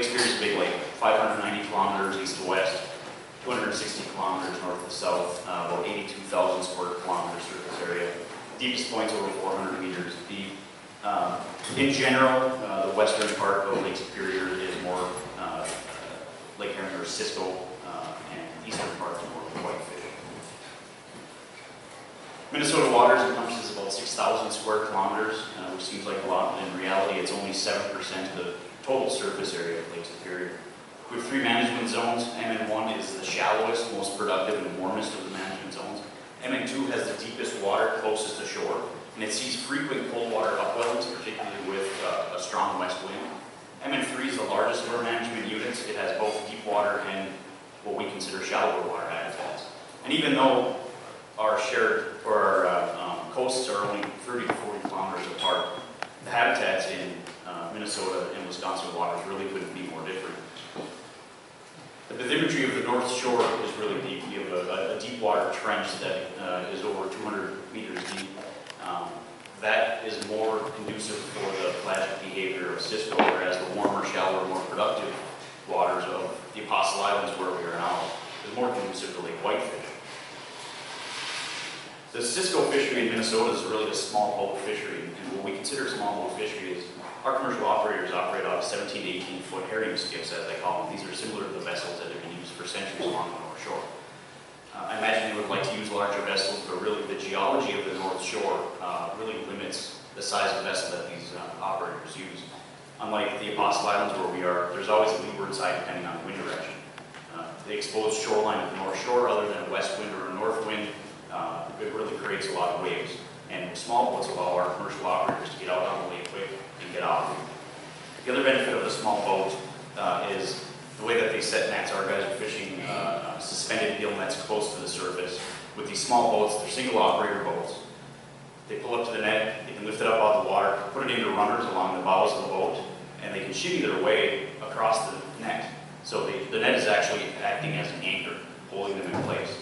Lake Superior is a big lake, 590 kilometers east to west, 260 kilometers north to south, about 82,000 square kilometers surface area. Deepest point's over 400 meters deep. In general, the western part of Lake Superior is more Lake Herring or cisco, and eastern part is more whitefish. Minnesota waters encompasses about 6,000 square kilometers, which seems like a lot, but in reality it's only 7% of the total surface area of Lake Superior. We have 3 management zones. MN1 is the shallowest, most productive, and warmest of the management zones. MN2 has the deepest water closest to shore, and it sees frequent cold water upwellings, particularly with a strong west wind. MN3 is the largest of our management units. It has both deep water and what we consider shallower water habitats. And even though our shared, or our coasts are only 30 to 40 kilometers apart, the habitats in Minnesota and Wisconsin waters really couldn't be more different. The bathymetry of the North Shore is really deep. We have a deep water trench that is over 200 meters deep. That is more conducive for the pelagic behavior of cisco, whereas the warmer, shallower, more productive waters of the Apostle Islands, where we are now, is more conducive to lake whitefish. The cisco fishery in Minnesota is really a small boat fishery, and what we consider small boat fishery is our commercial operators operate out of 17 to 18 foot herring skiffs, as they call them. These are similar to the vessels that have been used for centuries along the North Shore. I imagine they would like to use larger vessels, but really the geology of the North Shore really limits the size of vessel that these operators use. Unlike the Apostle Islands where we are, there's always a leeward side depending on the wind direction. The exposed shoreline of the North Shore, other than a west wind or a north wind, it really creates a lot of waves. And small boats allow our commercial operators to get out on the lake quick and get off. The other benefit of the small boat is the way that they set nets. Our guys are fishing suspended gill nets close to the surface. With these small boats, they're single operator boats. They pull up to the net, they can lift it up out of the water, put it into runners along the bows of the boat, and they can shimmy their way across the net. So the net is actually acting as an anchor, holding them in place.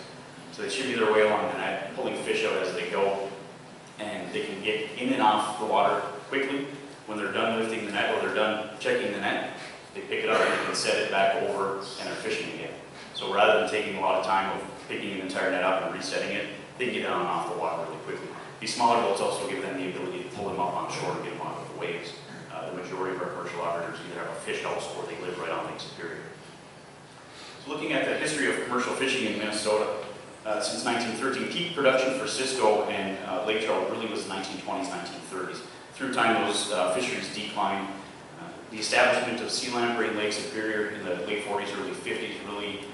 So they shimmy their way along the net, pulling fish out as they go, and they can get in and off the water quickly. When they're done lifting the net or they're done checking the net, they pick it up and they can set it back over and they're fishing again. So rather than taking a lot of time of picking an entire net up and resetting it, they can get on and off the water really quickly. These smaller boats also give them the ability to pull them up on shore and get them out of the waves. The majority of our commercial operators either have a fish house or they live right on Lake Superior. So looking at the history of commercial fishing in Minnesota, since 1913, peak production for cisco and lake trout really was the 1920s, 1930s. Through time, those fisheries declined. The establishment of sea lamprey in Lake Superior in the late 40s, early 50s really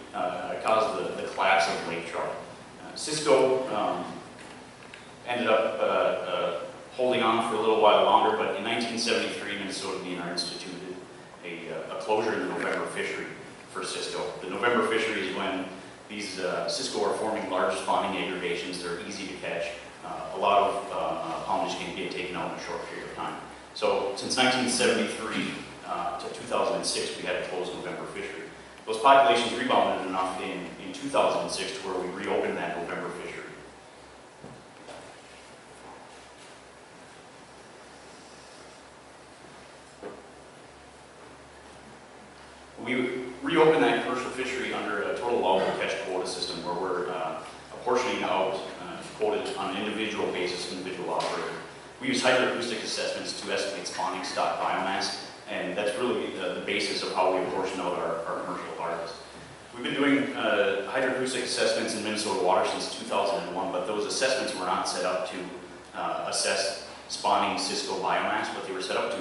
caused the collapse of lake trout. Cisco ended up holding on for a little while longer, but in 1973, Minnesota DNR instituted a closure in the November fishery for cisco. The November fishery is when these cisco are forming large spawning aggregations. They're easy to catch. A lot of pollination can get taken out in a short period of time. So since 1973 to 2006, we had a closed November fishery. Those populations rebounded enough in 2006 to where we reopened that November fishery. We reopened that commercial fishery under a total allowable catch quota system where we're apportioning out quotas on an individual basis, individual operator. We use hydroacoustic assessments to estimate spawning stock biomass, and that's really the basis of how we apportion out our commercial harvest. We've been doing hydroacoustic assessments in Minnesota water since 2001, but those assessments were not set up to assess spawning cisco biomass. What they were set up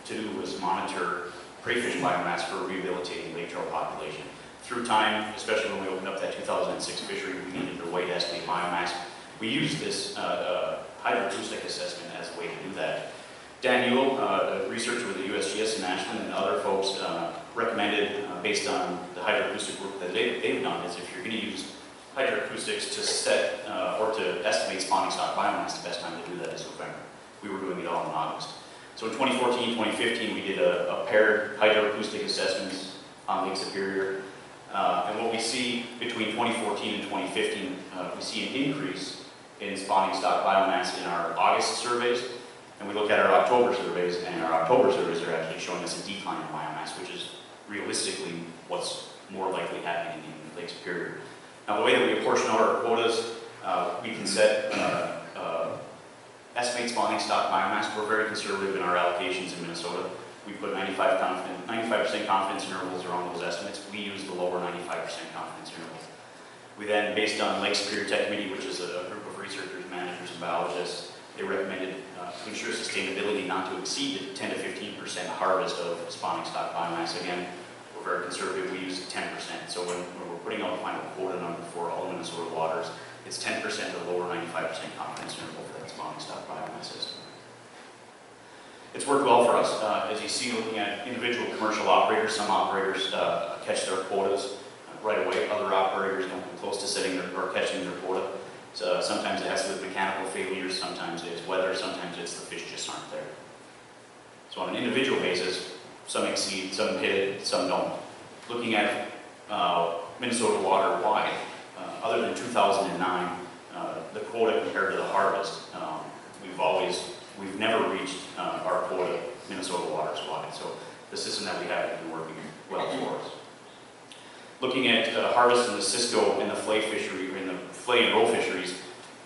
to do was monitor crayfish biomass for rehabilitating lake trout population. Through time, especially when we opened up that 2006 fishery, we needed a way to estimate biomass. We used this hydroacoustic assessment as a way to do that. Dan Ewell, a researcher with the USGS in Ashland, and other folks recommended, based on the hydroacoustic work that they've done, is if you're going to use hydroacoustics to set or to estimate spawning stock biomass, the best time to do that is November. We were doing it all in August. So in 2014, 2015, we did a paired hydroacoustic assessments on Lake Superior. And what we see between 2014 and 2015, we see an increase in spawning stock biomass in our August surveys. And we look at our October surveys, and our October surveys are actually showing us a decline in biomass, which is realistically what's more likely happening in Lake Superior. Now, the way that we apportion out our quotas, we can set estimate spawning stock biomass. We're very conservative in our allocations in Minnesota. We put 95% confidence intervals around those estimates. We use the lower 95% confidence intervals. We then, based on Lake Superior Tech Committee, which is a group of researchers, managers, and biologists, they recommended to ensure sustainability not to exceed the 10 to 15% harvest of spawning stock biomass. Again, we're very conservative. We use 10%. So when we're putting out the final quota number for all Minnesota waters, it's 10% of the lower 95% confidence interval for that spawning stock biomass system. It's worked well for us. As you see, looking at individual commercial operators, some operators catch their quotas right away. Other operators don't come close to setting or catching their quota. So sometimes it has to do with mechanical failures, sometimes it's weather, sometimes it's the fish just aren't there. So on an individual basis, some exceed, some hit it, some don't. Looking at Minnesota water wide, other than 2009, the quota compared to the harvest, we've never reached our quota Minnesota waters wide. So the system that we have has been working well for us. Looking at harvest in the cisco and the flay fishery, in the flay and roe fisheries,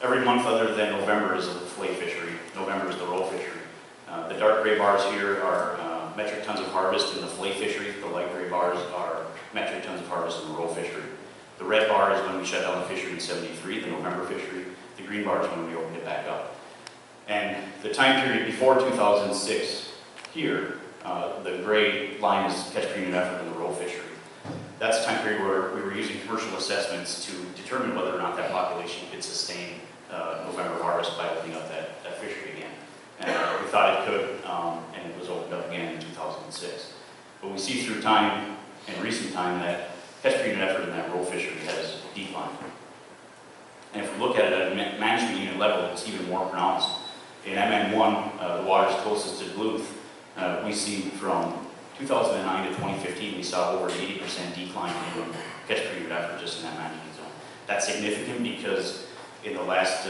every month other than November is the flay fishery. November is the roe fishery. The dark gray bars here are metric tons of harvest in the flay fishery. The light gray bars are metric tons of harvest in the roe fishery. The red bar is when we shut down the fishery in '73, the November fishery. The green bar is when we opened it back up. And the time period before 2006 here, the gray line is catch per unit effort in the roe fishery. That's the time period where we were using commercial assessments to determine whether or not that population could sustain November harvest by opening up that fishery again. And we thought it could, and it was opened up again in 2006. But we see through time, in recent time, that catch per unit effort in that roe fishery has declined. And if we look at it at a management unit level, it's even more pronounced. In MN1, the waters closest to Duluth, we see from 2009 to 2015, we saw over 80% decline in catch per unit effort just in that management zone. That's significant because in the last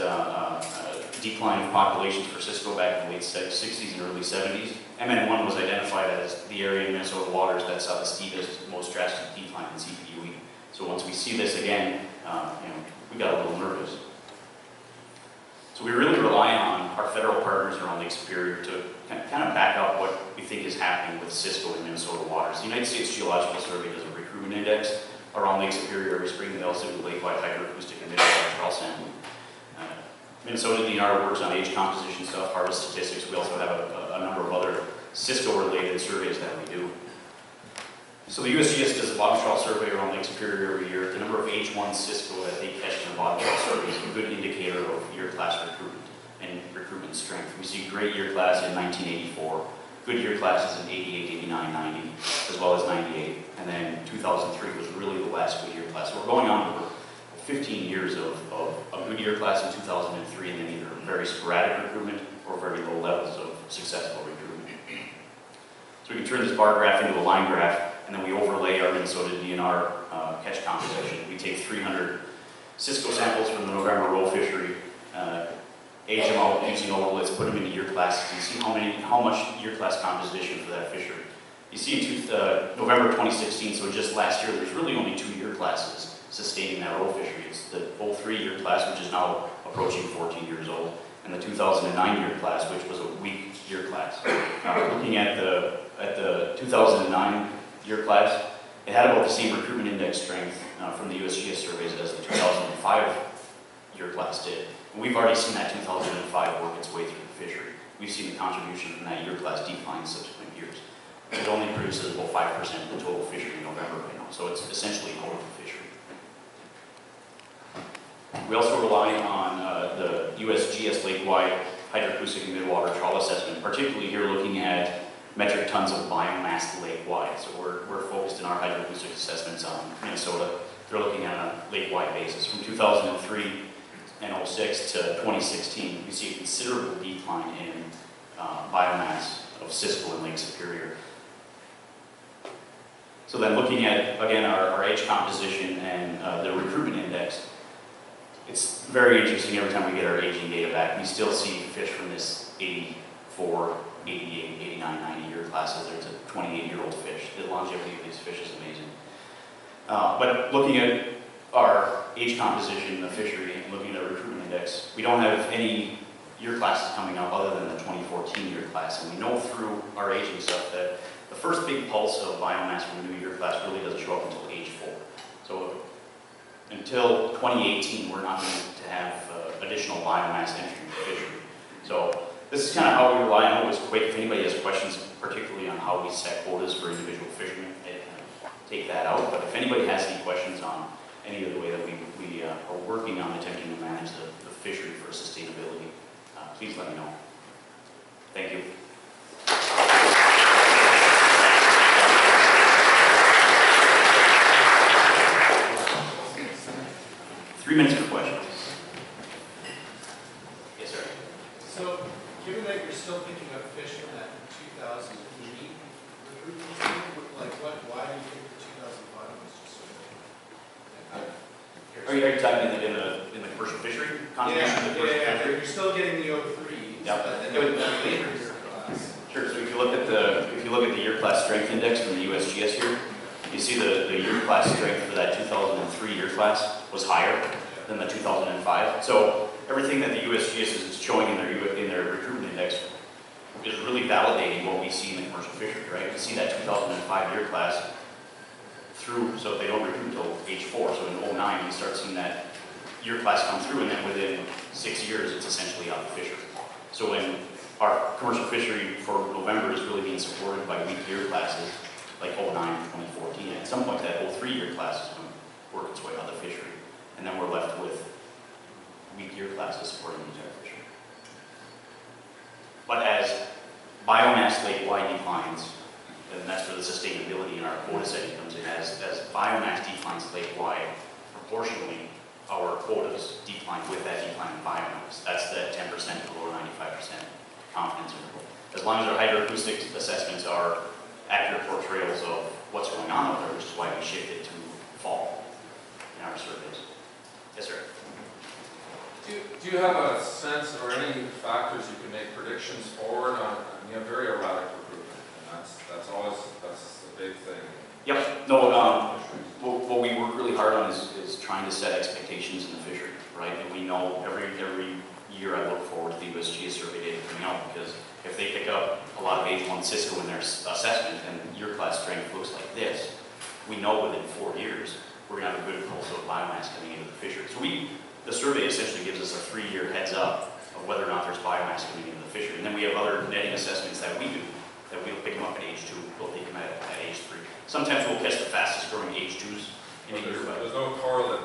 decline of populations for cisco back in the late 60s and early 70s, MN1 was identified as the area in Minnesota waters that saw the steepest, most drastic decline in CPUE. So once we see this again, we got a little nervous. So we really rely on our federal partners around Lake Superior to kind of back up what we think is happening with cisco in Minnesota waters. The United States Geological Survey does a recruitment index around Lake Superior every spring. They also do lake-wide hydroacoustic and mineral sampling. Minnesota DNR works on age composition stuff, harvest statistics. We also have a number of other cisco-related surveys that we do. So the USGS does a bottom trawl survey around Lake Superior every year. The number of H1 cisco that they catch in a bottom trawl survey is a good indicator of year class recruitment and recruitment strength. We see great year class in 1984, good year classes in 88, 89, 90, as well as 98. And then 2003 was really the last good year class. So we're going on over 15 years of a good year class in 2003, and then either very sporadic recruitment or very low levels of successful recruitment. So we can turn this bar graph into a line graph, and then we overlay our Minnesota DNR catch composition. We take 300 cisco samples from the November roe fishery, age them out using overlays, put them into year classes, and see how much year class composition for that fishery. You see in November 2016, so just last year, there's really only 2 year classes sustaining that roe fishery. It's the 03 year class, which is now approaching 14 years old, and the 2009 year class, which was a weak year class. Looking at the 2009 year class, it had about the same recruitment index strength from the USGS surveys as the 2005 year class did. And we've already seen that 2005 work its way through the fishery. We've seen the contribution from that year class decline in subsequent years. It only produces about 5% of the total fishery in November right now, so it's essentially an over fishery. We also rely on the USGS lake-wide hydroacoustic and midwater trawl assessment, particularly here looking at metric tons of biomass lake-wide. So we're focused in our hydroacoustic assessments on Minnesota. They're looking at a lake-wide basis. From 2003 and 06 to 2016, we see a considerable decline in biomass of cisco in Lake Superior. So then looking at, again, our age composition and the recruitment index, it's very interesting every time we get our aging data back. We still see fish from this 84 88, 89, 90 year classes. There's a 28-year-old fish. The longevity of these fish is amazing. But looking at our age composition in the fishery and looking at our recruitment index, we don't have any year classes coming up other than the 2014 year class. And we know through our aging stuff that the first big pulse of biomass from a new year class really doesn't show up until age 4. So until 2018, we're not going to have additional biomass entry into the fishery. So this is kind of how we rely on it. It's quick. If anybody has questions, particularly on how we set quotas for individual fishermen, take that out. But if anybody has any questions on any of the way that we are working on attempting to manage the fishery for sustainability, please let me know. Thank you. 3 minutes for questions. Yes, sir. So, given that you're still picking up fish from that 2008 recruitment team, like why do you think the 2005 was just so good? Are you talking in the commercial fishery contribution to the commercial fishery? You're still getting the 03s, yep. but then that later year class. Sure. So if you look at the year class strength index from the USGS here, you see the year class strength for that 2003 year class was higher than the 2005. So everything that the USGS is showing in their recruitment index is really validating what we see in the commercial fishery, right? You see that 2005 year class through, so they don't recruit until age 4. So in 09, you start seeing that year class come through, and then within 6 years, it's essentially out of the fishery. So when our commercial fishery for November is really being supported by weak year classes, like 09 and 2014. At some point, that 03 year class is going to work its way out of the fishery. And then we're left with weak year classes supporting the entire fishery. But as biomass lake-wide declines, and that's where the sustainability in our quota setting comes in, as biomass declines lake-wide, proportionally, our quotas decline with that decline in biomass. That's the 10% to lower 95% confidence interval. As long as our hydroacoustic assessments are accurate portrayals of what's going on out there, which is why we shifted to fall in our surveys. Yes, sir. Do you have a sense or any factors you can make predictions forward on? You have very erratic recruitment, and that's the big thing. Yep. No. What we work really hard on is trying to set expectations in the fishery, right? And we know every year I look forward to the USGS survey data coming out, because if they pick up a lot of H1 cisco in their assessment and year class strength looks like this, we know within 4 years we're going to have a good pulse of biomass coming into the fishery. So the survey essentially gives us a 3-year heads up of whether or not there's biomass coming into the fishery. And then we have other netting assessments that we do, that we'll pick them up at age 2, we'll take them at age 3. Sometimes we'll catch the fastest growing age 2s in a year. There's no correlate